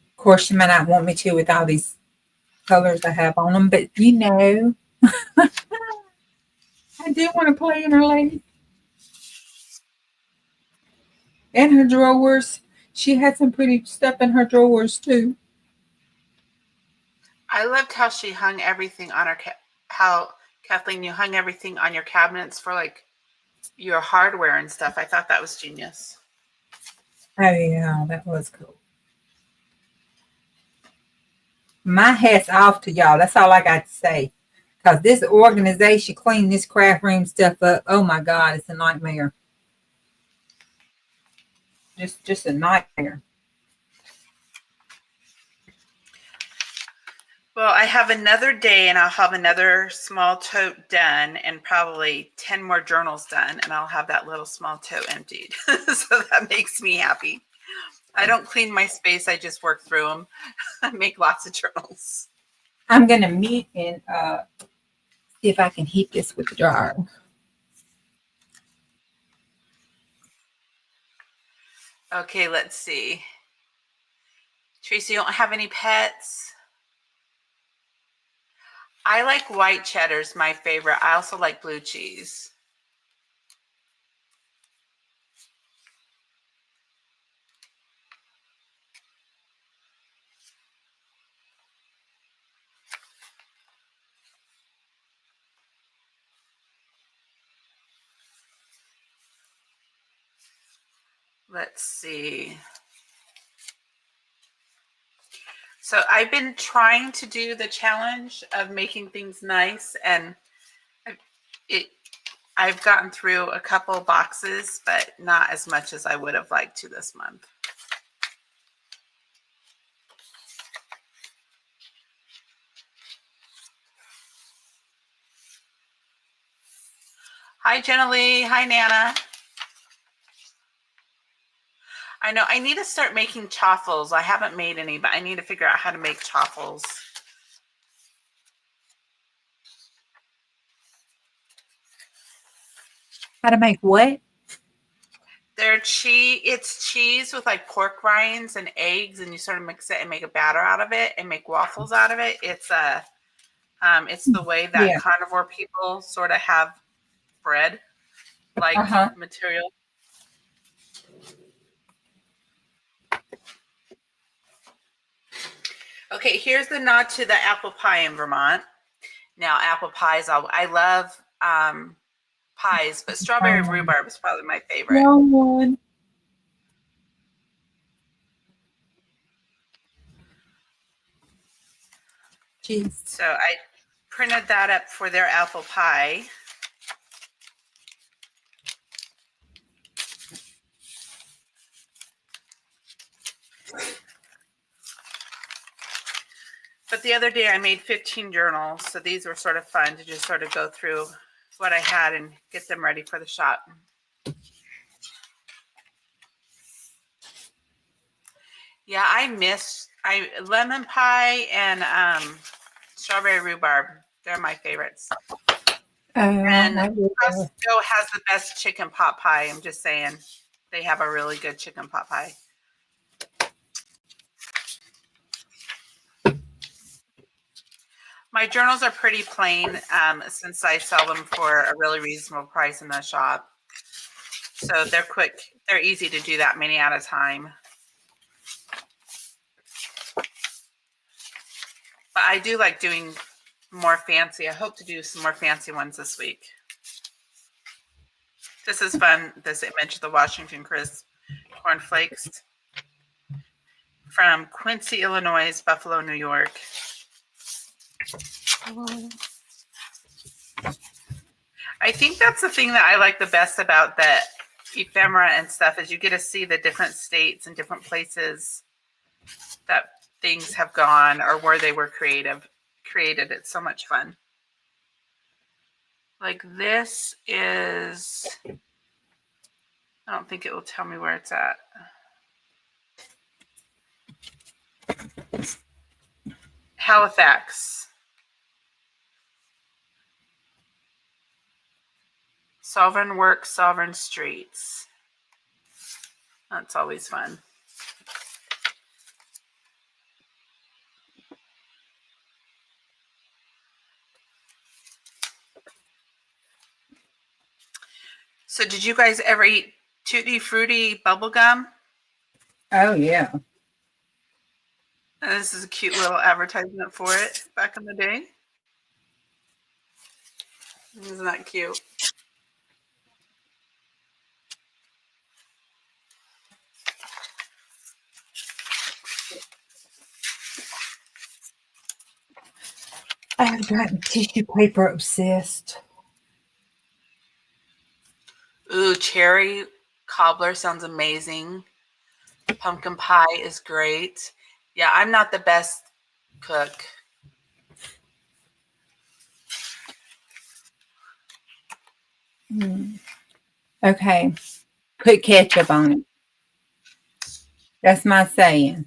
Of course, she might not want me to with all these colors I have on them, but you know, I do want to play in her lace. And her drawers. She had some pretty stuff in her drawers too. I loved how she hung everything on her how Kathleen, you hung everything on your cabinets for like your hardware and stuff. I thought that was genius. Oh yeah, that was cool. My hat's off to y'all. That's all I got to say. Because this organization, cleaning this craft room stuff up, oh my God, it's a nightmare. Just a nightmare. Well, I have another day and I'll have another small tote done and probably 10 more journals done, and I'll have that little small tote emptied. So that makes me happy. I don't clean my space. I just work through them. I make lots of journals. I'm going to mute and see if I can heat this with the dryer. Okay, let's see. Tracy, you don't have any pets? I like white cheddar's my favorite. I also like blue cheese. Let's see. So I've been trying to do the challenge of making things nice, and I've gotten through a couple boxes, but not as much as I would have liked to this month. Hi, Jenna Lee. Hi, Nana. I know. I need to start making chaffles. I haven't made any, but I need to figure out how to make chaffles. How to make what? They're cheese. It's cheese with like pork rinds and eggs, and you sort of mix it and make a batter out of it and make waffles out of it. It's the way that Yeah. carnivore people sort of have bread like material. Okay, here's the nod to the apple pie in Vermont. Now, apple pies, I love pies, but strawberry rhubarb is probably my favorite. Wrong one. Jeez. So I printed that up for their apple pie. But the other day I made 15 journals, so these were sort of fun to just sort of go through what I had and get them ready for the shop. Yeah, lemon pie and strawberry rhubarb. They're my favorites. And Costco has the best chicken pot pie. I'm just saying, they have a really good chicken pot pie. My journals are pretty plain since I sell them for a really reasonable price in the shop. So they're quick. They're easy to do that many at a time. But I do like doing more fancy. I hope to do some more fancy ones this week. This is fun, this image of the Washington Crisp cornflakes from Quincy, Illinois, Buffalo, New York. I think that's the thing that I like the best about the ephemera and stuff is you get to see the different states and different places that things have gone or where they were created. It's so much fun. Like this is, I don't think it will tell me where it's at. Halifax. Sovereign Work, Sovereign Streets. That's always fun. So did you guys ever eat Tutti Frutti bubble gum? Oh, yeah. And this is a cute little advertisement for it back in the day. Isn't that cute? I've gotten tissue paper obsessed. Ooh, cherry cobbler sounds amazing. Pumpkin pie is great. Yeah, I'm not the best cook. Okay. Put ketchup on it. That's my saying.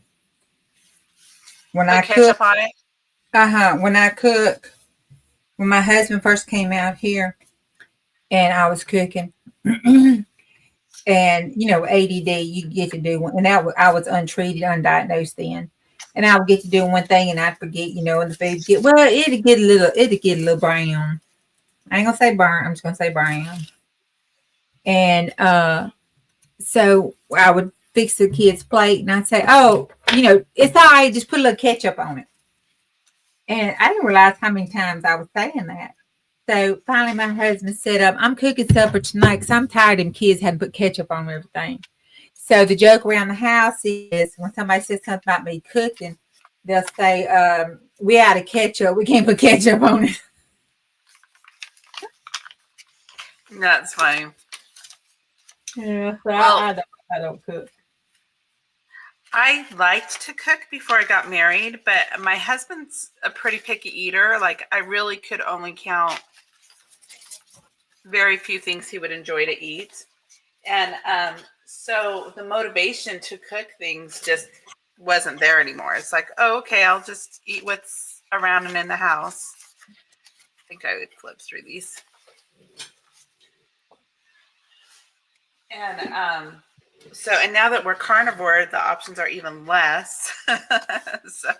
When I ketchup cook on it? When I cook, when my husband first came out here and I was cooking, and ADD, you get to do one, and I was untreated, undiagnosed then, and I would get to do one thing and I'd forget, and the food it'd get a little brown. I ain't gonna say burnt, I'm just gonna say brown. And so I would fix the kid's plate and I'd say, oh, it's all right, just put a little ketchup on it. And I didn't realize how many times I was saying that. So finally my husband said, I'm cooking supper tonight because I'm tired of them kids having to put ketchup on everything. So the joke around the house is when somebody says something about me cooking, they'll say, we out of ketchup. We can't put ketchup on it. That's funny. Yeah, so I don't cook. I liked to cook before I got married, but my husband's a pretty picky eater. Like, I really could only count very few things he would enjoy to eat. And So the motivation to cook things just wasn't there anymore. It's like, oh, okay, I'll just eat what's around and in the house. I think I would flip through these. And and now that we're carnivore, the options are even less. So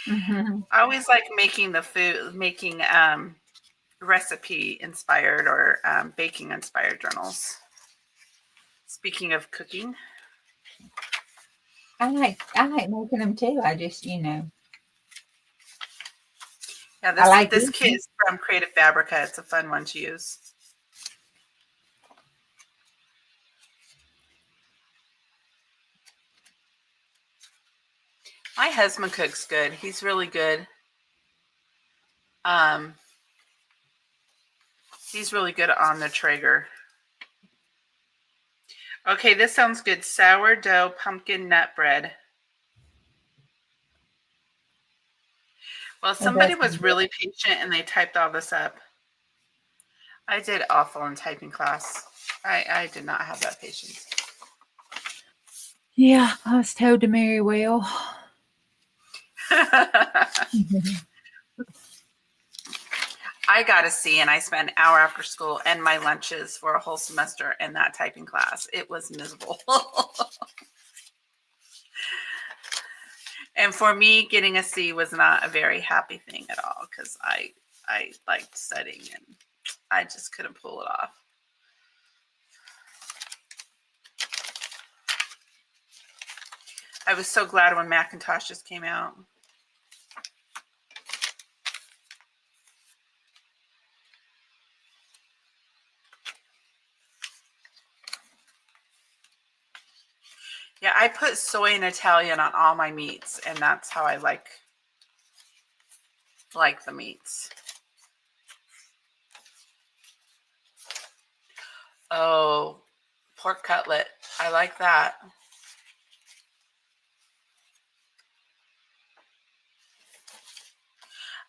I always like making the food, making recipe inspired or baking inspired journals. Speaking of cooking, I like making them too. I just, yeah, I like this this kit is from Creative Fabrica. It's a fun one to use. My husband cooks good. He's really good. He's really good on the Traeger. Okay, this sounds good. Sourdough pumpkin nut bread. Well, somebody was really patient and they typed all this up. I did awful in typing class. I did not have that patience. Yeah, I was told to marry well. I got a C, and I spent an hour after school and my lunches for a whole semester in that typing class. It was miserable. And for me, getting a C was not a very happy thing at all because I liked studying and I just couldn't pull it off. I was so glad when Macintosh just came out. Yeah, I put soy and Italian on all my meats, and that's how I like the meats. Oh, pork cutlet. I like that.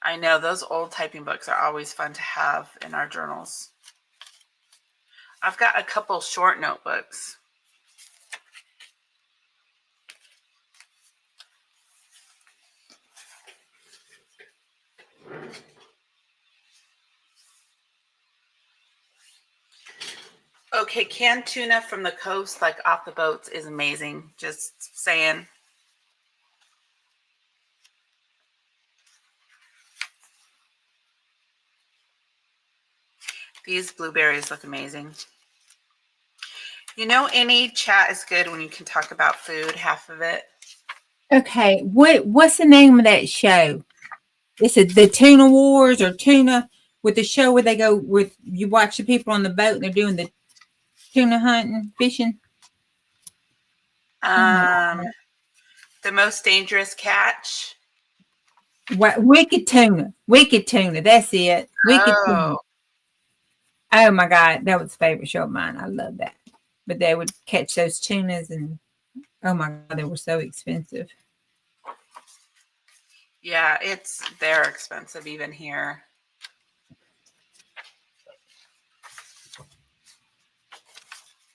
I know those old typing books are always fun to have in our journals. I've got a couple short notebooks. Okay, canned tuna from the coast, like off the boats, is amazing. Just saying. These blueberries look amazing. You know, any chat is good when you can talk about food, half of it. Okay, what's the name of that show? Is it the Tuna Wars or Tuna with the show where they go with you watch the people on the boat and they're doing the tuna hunting, fishing? The Most Dangerous Catch. Wicked Tuna. Wicked Tuna. That's it. Wicked Tuna. Oh my God, that was a favorite show of mine. I love that. But they would catch those tunas and oh my God, they were so expensive. Yeah, they're expensive even here.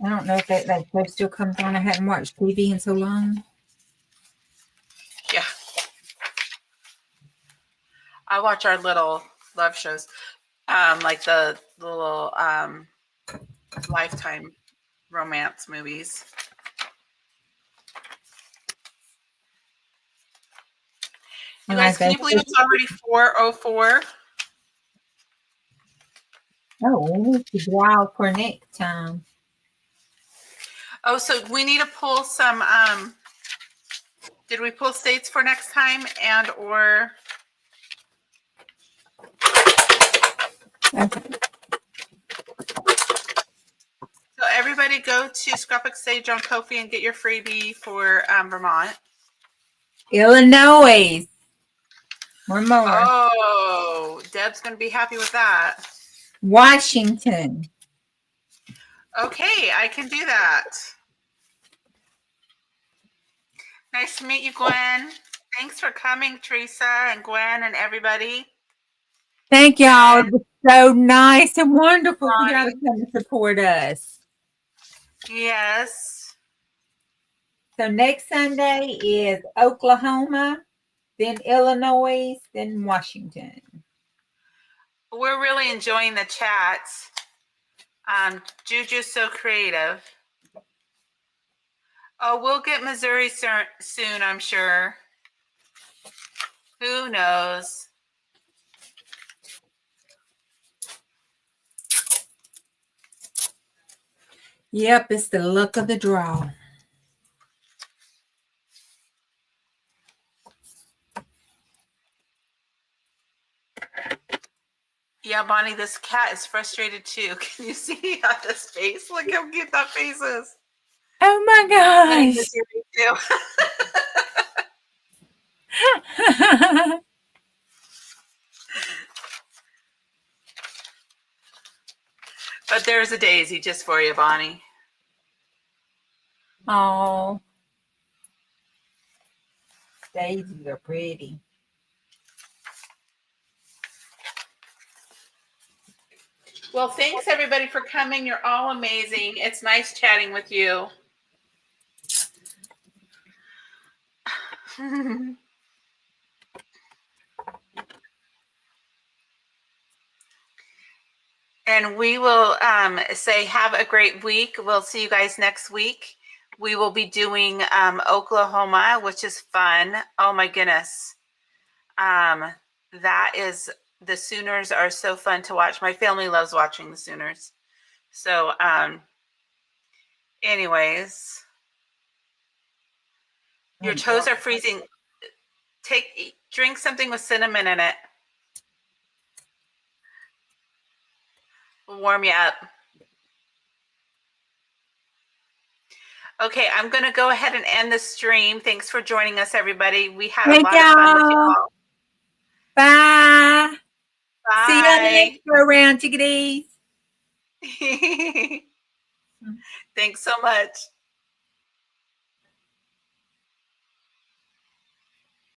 I don't know if that show still comes on. I hadn't watched TV in so long. Yeah. I watch our little love shows, like the little Lifetime romance movies. You guys, can you believe it's already 4:04? Oh, we need to draw for next time. Oh, so we need to pull some. Did we pull states for next time and or? Okay. So everybody go to Scrapbook Stage on Ko-fi and get your freebie for Vermont. Illinois. One more. Oh, Deb's going to be happy with that. Washington. Okay, I can do that. Nice to meet you, Gwen. Thanks for coming, Teresa and Gwen and everybody. Thank y'all. It was so nice and wonderful for y'all to come and support us. Yes. So next Sunday is Oklahoma, then Illinois, then Washington. We're really enjoying the chats. JuJu's so creative. Oh, we'll get Missouri soon, I'm sure. Who knows? Yep, it's the luck of the draw. Yeah, Bonnie, this cat is frustrated too. Can you see this face? Look how cute that face is. Oh my Honey, gosh. Missouri too. But there's a daisy just for you, Bonnie. Oh, daisies are pretty. Well, thanks everybody for coming. You're all amazing. It's nice chatting with you. And we will say have a great week. We'll see you guys next week. We will be doing Oklahoma, which is fun. Oh my goodness. That is, the Sooners are so fun to watch. My family loves watching the Sooners. So anyways, your toes are freezing. Drink something with cinnamon in it. We'll warm you up. Okay, I'm going to go ahead and end the stream. Thanks for joining us, everybody. We had a lot of fun with you all. Bye. Bye. See you on the next go around, chickadees. Thanks so much.